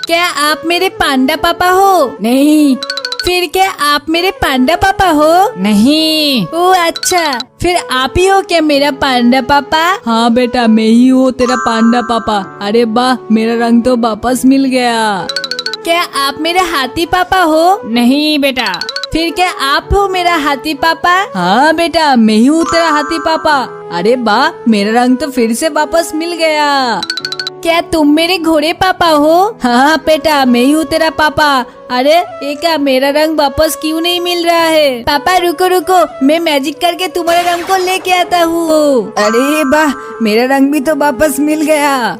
क्या आप मेरे पांडा पापा हो? नहीं। फिर क्या आप मेरे पांडा पापा हो? नहीं। ओ अच्छा, फिर आप ही हो क्या मेरा पांडा पापा? हाँ बेटा, मैं ही हूँ तेरा पांडा पापा। अरे वाह, मेरा रंग तो वापस मिल गया। क्या आप मेरा हाथी पापा हो? नहीं बेटा। फिर क्या आप हो मेरा हाथी पापा? हाँ बेटा, मैं ही हूँ तेरा हाथी पापा। अरे वाह, मेरा रंग तो फिर से वापस मिल गया। क्या तुम मेरे घोड़े पापा हो? हाँ बेटा, मैं ही हूँ तेरा पापा। अरे ये क्या, मेरा रंग वापस क्यों नहीं मिल रहा है? पापा रुको रुको, मैं मैजिक करके तुम्हारे रंग को लेके आता हूँ। अरे वाह, मेरा रंग भी तो वापस मिल गया।